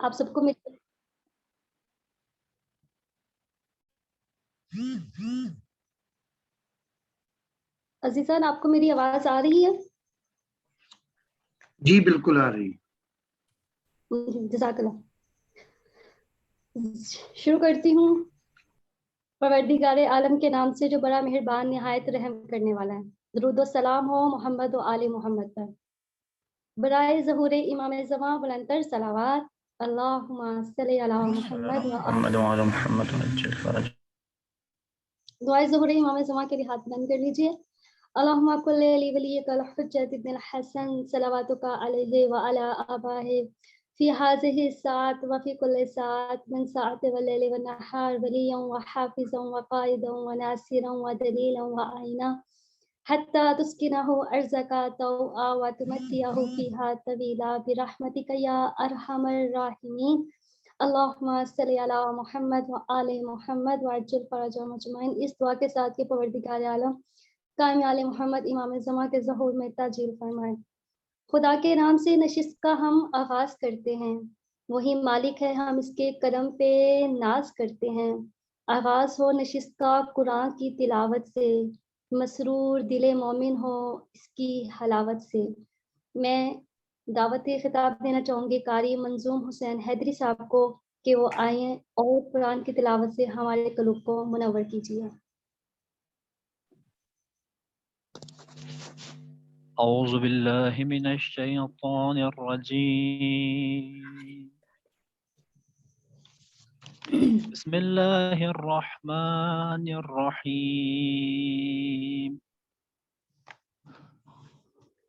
آپ سب کو میری عزیزان آپ کو میری آواز آ رہی ہے؟ جی بالکل آ رہی. جزاک اللہ. شروع کرتی ہوں پروردگار عالم کے نام سے جو بڑا مہربان نہایت رحم کرنے والا ہے. درود و سلام ہو محمد و آل محمد پر. برائے ظہور امام زمان بلندتر صلوات. اللہم صلی علی محمد و آل محمد. دعائے ظہور امام زمان کے لیے ہاتھ بند کر لیجئے. اللہم کل علی ولیک الحجت ابن الحسن صلواتک علیہ وعلی آبائہ فی هذه الساعة وفی کل ساعة من ساعة واللیل والنہار ولیا وحافظا وقائدا وناصرا ودلیلا وعینا حتی تسکنہ ارضک طوعا وتمتعہ فیہا طویلا برحمتک یا ارحم الراحمین. اللہم صلی علی محمد و آل محمد وعجل فرجهم اجمعین. اس دعا کے ساتھ کہ پروردگار عالم قائم آل محمد امام زمان کے ظہور میں تاجیل فرمائے. خدا کے نام سے نشست کا ہم آغاز کرتے ہیں. وہی مالک ہے، ہم اس کے کرم پہ ناز کرتے ہیں. آغاز ہو نشست کا قرآن کی تلاوت سے، مسرور دل مومن ہو اس کی حلاوت سے. میں دعوت خطاب دینا چاہوں گی قاری منظوم حسین حیدری صاحب کو کہ وہ آئیں اور قرآن کی تلاوت سے ہمارے قلوب کو منور کیجیے. اعوذ باللہ من الشیطان الرجیم. بسم اللہ الرحمن الرحیم.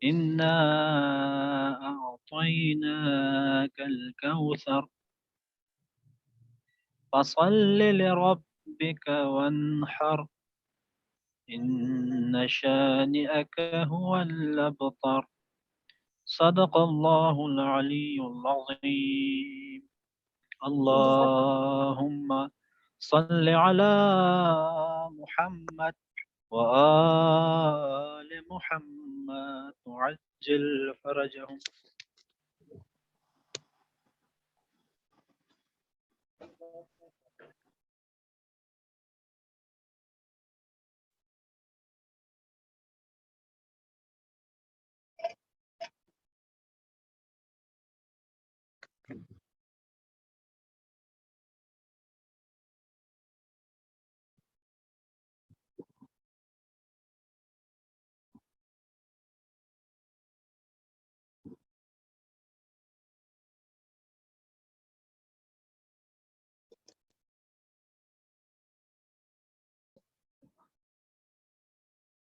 انا اعطیناک الکوثر فصل لربک وانحر ان شانئک هو الابتر. صدق اللہ العلی العظیم. اللہم صل علی محمد وآل محمد وعجل فرجهم.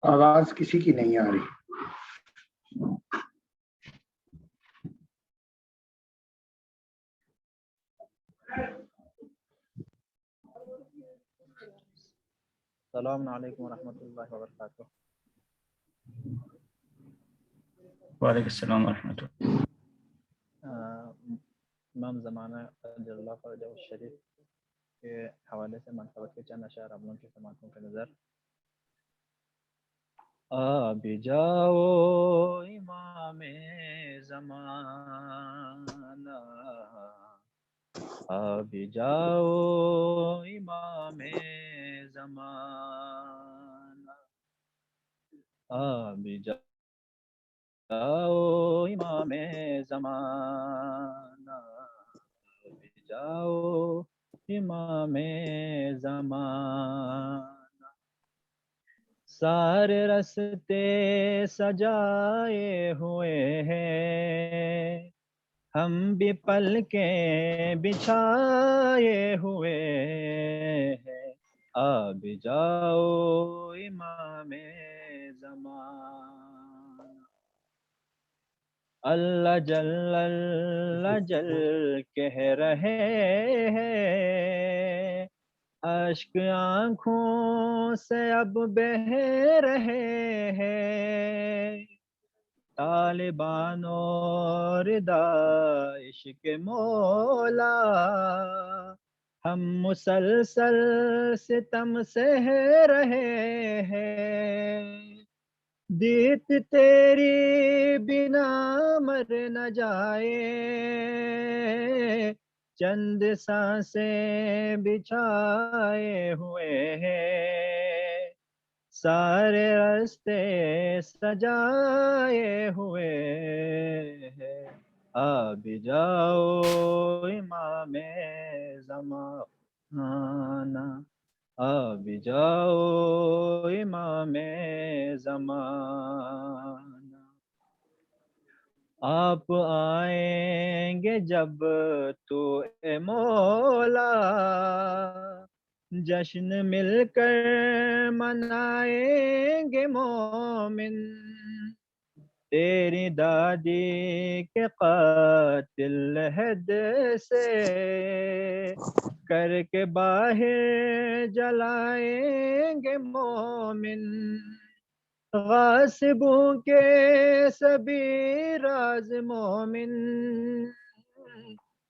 آواز کسی کی نہیں آ رہی. السلام علیکم ورحمۃ اللہ وبرکاتہ. وعلیکم السلام ورحمۃ اللہ. امام زمانہ رضی اللہ فرجہ الشریف کے حوالے سے منقبت کے چند اشعار آپ لوگوں کی سماعتوں کے نظر. بھی جاؤ امام زمانہ، بھی جاؤ امام زمانہ، بھی جاؤ امام زمانہ، بھی جاؤ امام زمانہ. سارے رستے سجائے ہوئے ہیں، ہم بھی پلکیں بچھائے ہوئے ہیں. آب جاؤ امام زمان. اللہ جل کہہ رہے ہیں، اشک آنکھوں سے اب بہہ رہے ہیں. طالبان اور داعش کے مولا، ہم مسلسل ستم سہ رہے ہیں. دیت تیری بنا مر نہ جائے، چند سانسیں بچھائے ہوئے ہیں، سارے راستے سجائے ہوئے ہیں، آ بھی جاؤ امام زمانہ، آ بھی جاؤ امام زمانہ، آپ آئیں گے جب تو اے مولا، جشن مل کر منائیں گے مومن، تیری دادی کے قاتل حد سے کر کے باہر جلائیں گے مومن، غاصبوں کے سبھی راز مومن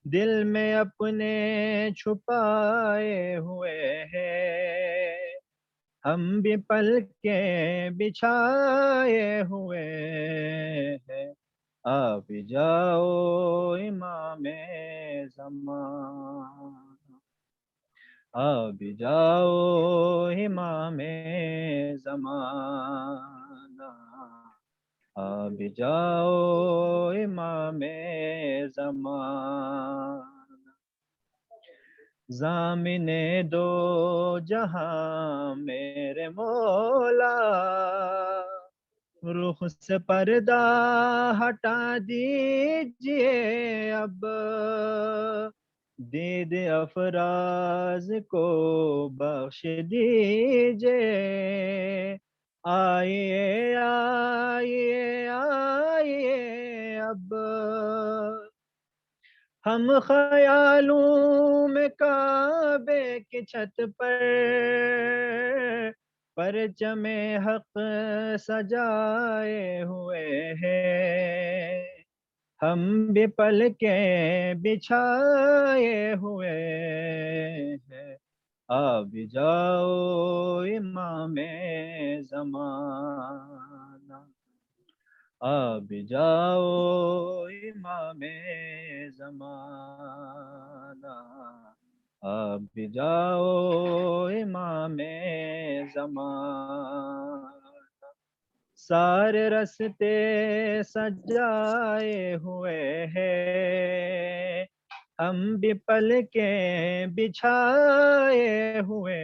دل میں اپنے چھپائے ہوئے ہیں، ہم بھی پلکیں بچھائے ہوئے ہیں، آ بھی جاؤ امام زمانہ، آ بھی جاؤ امام زمانہ، آ بھی جاؤ امام زمانہ، ضامن دو جہاں میرے مولا، رخ سے پردہ ہٹا دیجئے اب، دید افراز کو بخش دیجئے، آئیے آئیے آئیے اب، ہم خیالوں میں کعبے کی چھت پر پرچم حق سجائے ہوئے ہیں، ہم بھی پلکیں بچھائے ہوئے ہیں، آ بھی جاؤ امام زمانہ، آ بھی جاؤ امام زمانہ، آ بھی جاؤ امام زمانہ، سارے راستے سجائے ہوئے ہیں، ہم بھی پلکیں بچھائے ہوئے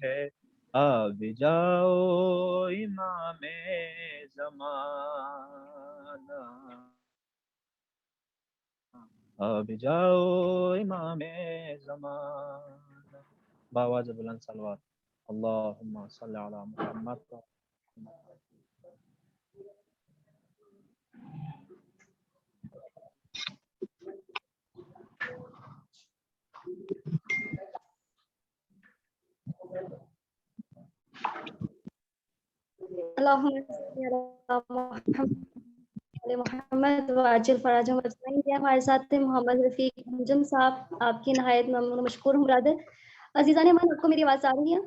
ہیں، آ بھی جاؤ امام زمانہ، آ بھی جاؤ امام زمانہ، باواز بلند صلوات، اللہم صلی علی محمد۔ اللہم صلی علی محمد وعجل فرجہم اجمعین۔ یہ ہمارے ساتھ محمد رفیق انجم صاحب، آپ کی نہایت ممنون و مشکور ہوں برادر۔ عزیزان امان، آپ کو میری آواز آ رہی ہے؟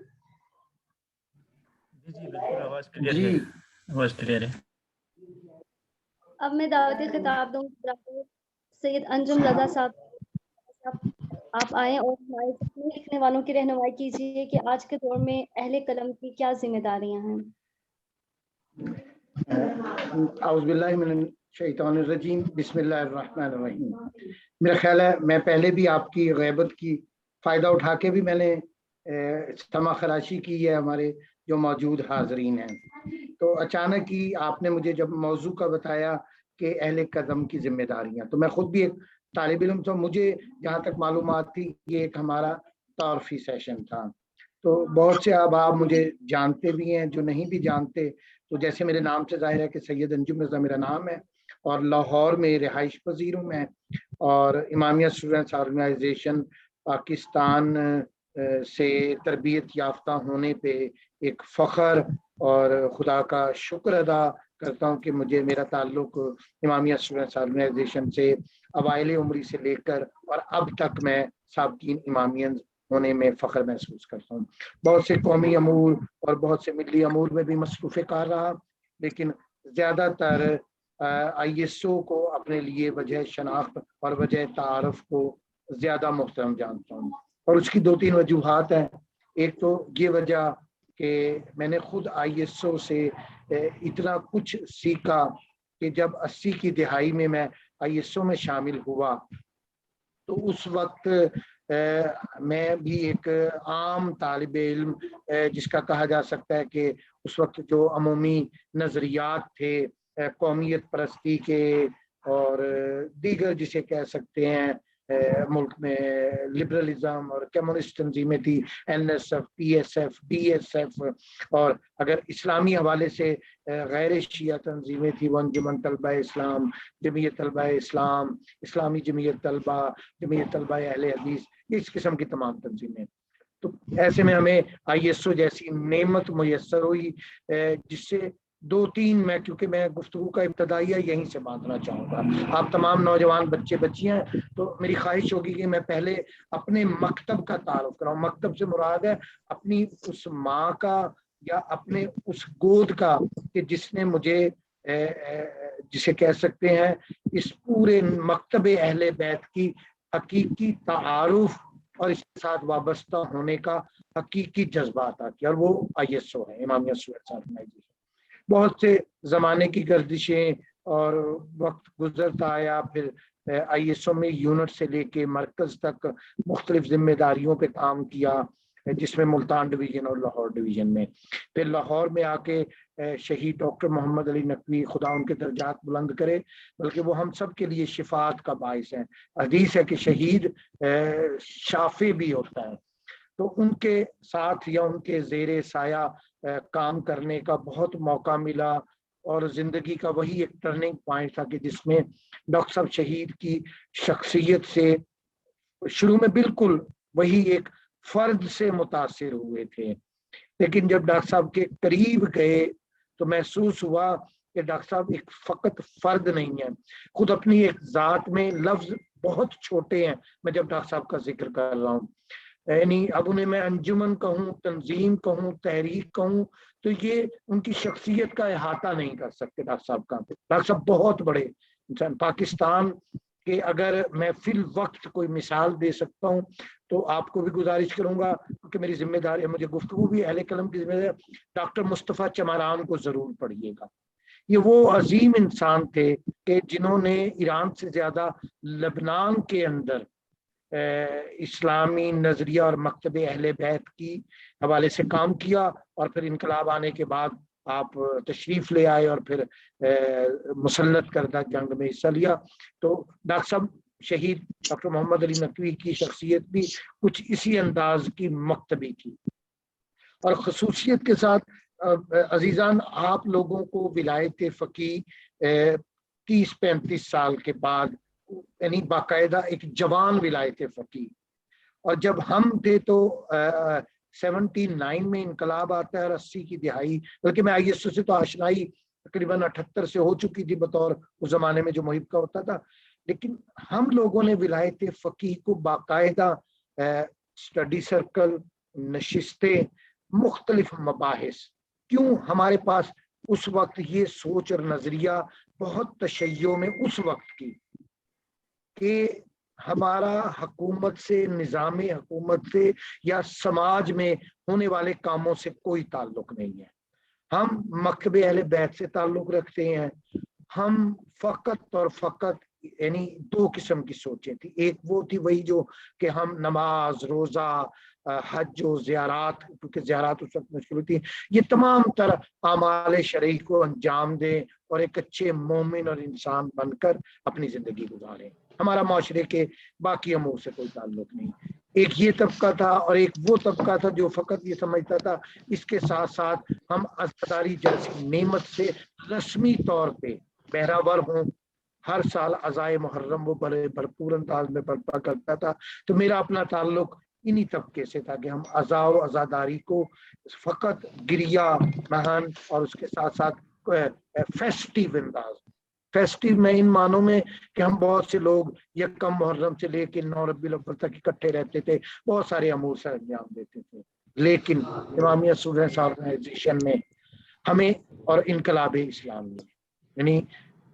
جی بالکل، آواز کلیئر ہے، جی آواز کلیئر ہے۔ اب میں دعوتی خطاب دوں برادر سید انجم رضا صاحب، آپ آئیں اور ہمارے سامنے لکھنے والوں کی رہنمائی کیجیے کہ آج کے دور میں اہل قلم کی کیا ذمہ داریاں ہیں۔ اعوذ باللہ من الشیطان الرجیم، بسم اللہ الرحمن الرحیم۔ میرا خیال ہے میں پہلے بھی آپ کی غیبت کی فائدہ اٹھا کے بھی میں نے سما خراشی کی ہے ہمارے جو موجود حاضرین ہیں، تو اچانک ہی آپ نے مجھے جب موضوع کا بتایا کہ اہل قدم کی ذمہ داریاں، تو میں خود بھی ایک طالب علم تھا، مجھے جہاں تک معلومات تھی یہ ایک ہمارا تعارفی سیشن تھا، تو بہت سے اب آپ مجھے جانتے بھی ہیں، جو نہیں بھی جانتے تو جیسے میرے نام سے ظاہر ہے کہ سید انجم رضا میرا نام ہے، اور لاہور میں رہائش پذیر ہوں میں، اور امامیہ اسٹوڈنٹس آرگنائزیشن پاکستان سے تربیت یافتہ ہونے پہ ایک فخر اور خدا کا شکر ادا کرتا ہوں کہ مجھے میرا تعلق امامیہ اسٹوڈنٹس آرگنائزیشن سے اوائل عمری سے لے کر اور اب تک میں سابقین امامیہ ہونے میں فخر محسوس کرتا ہوں۔ بہت سے قومی امور اور بہت سے ملی امور میں بھی مصروف کار رہا، لیکن زیادہ تر ISO کو اپنے لیے وجہ شناخت اور وجہ تعارف کو زیادہ محترم جانتا ہوں، اور اس کی 2-3 وجوہات ہیں۔ ایک تو یہ وجہ کہ میں نے خود ISO سے اتنا کچھ سیکھا کہ جب 80 کی دہائی میں ISO میں شامل ہوا تو اس وقت میں بھی ایک عام طالب علم جس کا کہا جا سکتا ہے کہ اس وقت جو عمومی نظریات تھے قومیت پرستی کے اور دیگر جسے کہہ سکتے ہیں ملک میں لبرلزم اور کمیونسٹ تنظیمیں تھی، NSF PSF DSF، اور اگر اسلامی حوالے سے غیر شیعہ تنظیمیں تھی وہ انجمن طلبہ اسلام، جمعیت طلبہ اسلام، اسلامی جمعیت طلبہ، جمعیت طلبہ اہل حدیث، اس قسم کی تمام تنظیمیں۔ تو ایسے میں ہمیں ISO جیسی نعمت میسر ہوئی جس سے 2-3 میں، کیونکہ میں گفتگو کا ابتدائیہ یہیں سے باندھنا چاہوں گا، آپ تمام نوجوان بچے بچیاں ہیں تو میری خواہش ہوگی کہ میں پہلے اپنے مکتب کا تعارف کراؤں۔ مکتب سے مراد ہے اپنی اس ماں کا یا اپنے اس گود کا کہ جس نے مجھے جسے کہہ سکتے ہیں اس پورے مکتب اہل بیت کی حقیقی تعارف اور اس کے ساتھ وابستہ ہونے کا حقیقی جذبہ عطا کیا، اور وہ ISO ہے، امامیہ اسٹوڈنٹس آرگنائزیشن۔ بہت سے زمانے کی گردشیں اور وقت گزرتا آیا، پھر ISO میں یونٹ سے لے کے مرکز تک مختلف ذمہ داریوں پہ کام کیا، جس میں ملتان ڈویژن اور لاہور ڈویژن میں، پھر لاہور میں آ کے شہید ڈاکٹر محمد علی نقوی، خدا ان کے درجات بلند کرے، بلکہ وہ ہم سب کے لیے شفاعت کا باعث ہیں۔ حدیث ہے کہ شہید شافع بھی ہوتا ہے، تو ان کے ساتھ یا ان کے زیر سایہ کام کرنے کا بہت موقع ملا، اور زندگی کا وہی ایک ٹرننگ پوائنٹ تھا کہ جس میں ڈاکٹر صاحب شہید کی شخصیت سے شروع میں بالکل وہی ایک فرد سے متاثر ہوئے تھے، لیکن جب ڈاکٹر صاحب کے قریب گئے تو محسوس ہوا کہ ڈاکٹر صاحب ایک فقط فرد نہیں ہے، خود اپنی ایک ذات میں لفظ بہت چھوٹے ہیں۔ میں جب ڈاکٹر صاحب کا ذکر کر رہا ہوں، یعنی اب انہیں میں انجمن کہوں، تنظیم کہوں، تحریک کہوں، تو یہ ان کی شخصیت کا احاطہ نہیں کر سکتے ڈاکٹر صاحب کا۔ ڈاکٹر صاحب بہت بڑے انسان، پاکستان کے اگر میں فی الوقت کوئی مثال دے سکتا ہوں تو آپ کو بھی گزارش کروں گا، کیونکہ میری ذمہ داری ہے، مجھے گفتگو بھی اہل قلم کی ذمہ داری ہے، ڈاکٹر مصطفیٰ چمران کو ضرور پڑھیے گا۔ یہ وہ عظیم انسان تھے کہ جنہوں نے ایران سے زیادہ لبنان کے اندر اسلامی نظریہ اور مکتب اہل بیت کی حوالے سے کام کیا، اور پھر انقلاب آنے کے بعد آپ تشریف لے آئے اور پھر مسلط کردہ جنگ میں حصہ لیا۔ تو ڈاکٹر صاحب شہید ڈاکٹر محمد علی نقوی کی شخصیت بھی کچھ اسی انداز کی مکتبی تھی، اور خصوصیت کے ساتھ عزیزان آپ لوگوں کو ولایت فقیہ 30-35 سال کے بعد، یعنی باقاعدہ ایک جوان ولایت فقیہ، اور جب ہم تھے تو 79 میں انقلاب آتا ہے اور 80 کی دہائی، بلکہ میں ISO سے تو آشنائی تقریباً 78 سے ہو چکی تھی بطور اس زمانے میں جو محب کا ہوتا تھا، لیکن ہم لوگوں نے ولایت فقیہ کو باقاعدہ اسٹڈی سرکل، نشستیں، مختلف مباحث، کیوں ہمارے پاس اس وقت یہ سوچ اور نظریہ بہت تشیع میں اس وقت کی کہ ہمارا حکومت سے، نظام حکومت سے یا سماج میں ہونے والے کاموں سے کوئی تعلق نہیں ہے، ہم مکتب اہل بیت سے تعلق رکھتے ہیں۔ ہم فقط اور فقط یعنی 2 قسم کی سوچیں تھی، ایک وہ تھی وہی جو کہ ہم نماز، روزہ، حج و زیارات، کیونکہ زیارات اس وقت مشکل ہوتی ہیں، یہ تمام تر اعمال شرعی کو انجام دیں اور ایک اچھے مومن اور انسان بن کر اپنی زندگی گزاریں، ہمارا معاشرے کے باقی امور سے کوئی تعلق نہیں۔ ایک یہ طبقہ تھا، اور ایک وہ طبقہ تھا جو فقط یہ سمجھتا تھا اس کے ساتھ ساتھ ہم عزاداری جیسی نعمت سے رسمی طور پہ بہرہور ہوں۔ ہر سال عزائے محرم وہ بڑے بھرپور انداز میں برپا کرتا تھا، تو میرا اپنا تعلق انہی طبقے سے تھا کہ ہم عزا و عزاداری کو فقط گریہ مہن اور اس کے ساتھ ساتھ فیسٹیو انداز، فیسٹیو میں ان معنوں میں کہ ہم بہت سے لوگ یکم محرم سے لے کے 9 ربیع الاول تک اکٹھے رہتے تھے، بہت سارے امور سے انجام دیتے تھے، لیکن امامیہ اسٹوڈنٹس آرگنائزیشن نے ہمیں اور انقلاب اسلامی یعنی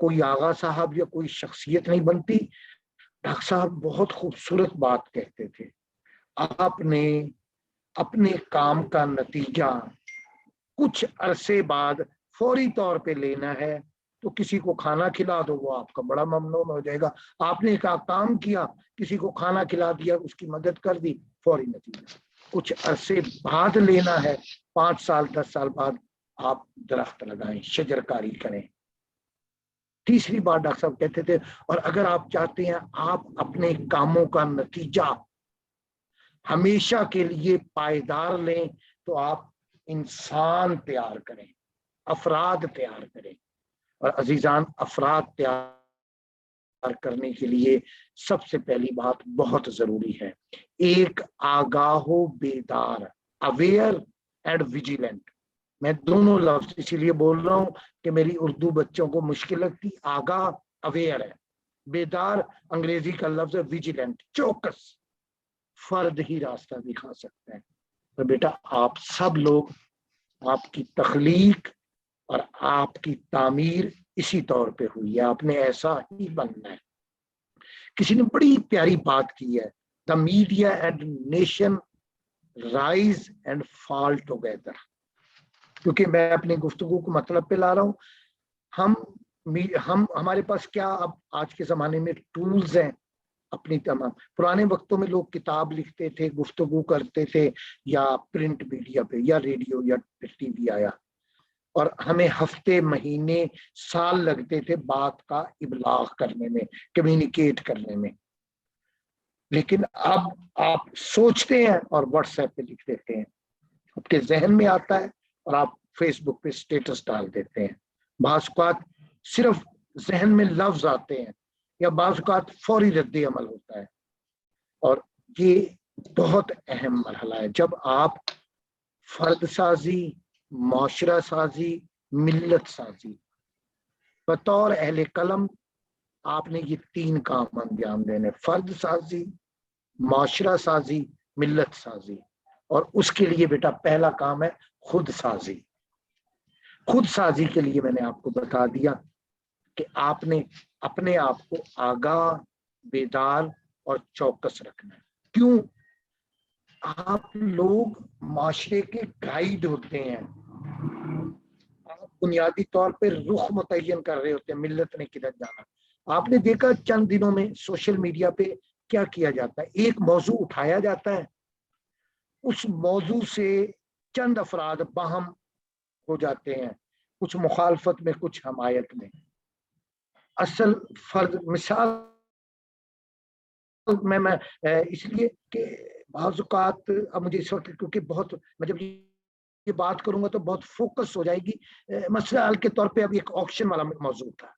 کوئی آغا صاحب یا کوئی شخصیت نہیں بنتی. ڈاکٹر صاحب بہت خوبصورت بات کہتے تھے, آپ نے اپنے کام کا نتیجہ کچھ عرصے بعد فوری طور پہ لینا ہے تو کسی کو کھانا کھلا دو, وہ آپ کا بڑا ممنون ہو جائے گا. آپ نے کام کیا, کسی کو کھانا کھلا دیا, اس کی مدد کر دی, فوری نتیجہ. کچھ عرصے بعد لینا ہے, 5 سال 10 سال بعد آپ درخت لگائیں, شجر کاری کریں. تیسری بات ڈاکٹر صاحب کہتے تھے, اور اگر آپ چاہتے ہیں آپ اپنے کاموں کا نتیجہ ہمیشہ کے لیے پائیدار لیں تو آپ انسان تیار کریں, افراد تیار کریں. اور عزیزان, افراد تیار کرنے کے لیے سب سے پہلی بات بہت ضروری ہے, ایک آگاہ و بیدار, اویئر اینڈ ویجیلنٹ. میں دونوں لفظ اسی لیے بول رہا ہوں کہ میری اردو بچوں کو مشکل لگتی. آگاہ اویئر ہے, بیدار انگریزی کا لفظ ہے ویجیلنٹ, چوکس. فرد ہی راستہ دکھا سکتا ہے. تو بیٹا آپ سب لوگ, آپ کی تخلیق اور آپ کی تعمیر اسی طور پہ ہوئی ہے, آپ نے ایسا ہی بننا ہے. کسی نے بڑی پیاری بات کی ہے, the media and nation rise and fall together. کیونکہ میں اپنی گفتگو کو مطلب پہ لا رہا ہوں. ہم ہمارے پاس کیا اب آج کے زمانے میں ٹولز ہیں اپنی تمام. پرانے وقتوں میں لوگ کتاب لکھتے تھے, گفتگو کرتے تھے, یا پرنٹ میڈیا پہ, یا ریڈیو یا ٹی وی آیا, اور ہمیں ہفتے مہینے سال لگتے تھے بات کا ابلاغ کرنے میں, کمیونیکیٹ کرنے میں. لیکن اب آپ سوچتے ہیں اور واٹس ایپ پہ لکھ دیتے ہیں, آپ کے ذہن میں آتا ہے اور آپ فیس بک پہ سٹیٹس ڈال دیتے ہیں. بعض اوقات صرف ذہن میں لفظ آتے ہیں, یا بعض اوقات فوری رد عمل ہوتا ہے. اور یہ بہت اہم مرحلہ ہے جب آپ فرد سازی, معاشرہ سازی, ملت سازی, بطور اہل قلم آپ نے یہ 3 کام انجام دینے, فرد سازی, معاشرہ سازی, ملت سازی. اور اس کے لیے بیٹا پہلا کام ہے خود سازی. خود سازی کے لیے میں نے آپ کو بتا دیا کہ آپ نے اپنے آپ کو آگاہ, بیدار اور چوکس رکھنا ہے. کیوں؟ آپ لوگ معاشرے کے گائیڈ ہوتے ہیں, آپ بنیادی طور پہ رخ متعین کر رہے ہوتے ہیں ملت نے کدھر جانا. آپ نے دیکھا چند دنوں میں سوشل میڈیا پہ کیا کیا جاتا ہے, ایک موضوع اٹھایا جاتا ہے, اس موضوع سے چند افراد باہم ہو جاتے ہیں, کچھ مخالفت میں, کچھ حمایت میں. اصل فرد مثال میں اس لیے کہ بعض اوقات اب مجھے اس وقت کیونکہ بہت, میں جب یہ بات کروں گا تو بہت فوکس ہو جائے گی. مثال کے طور پہ اب ایک آکشن والا موضوع تھا,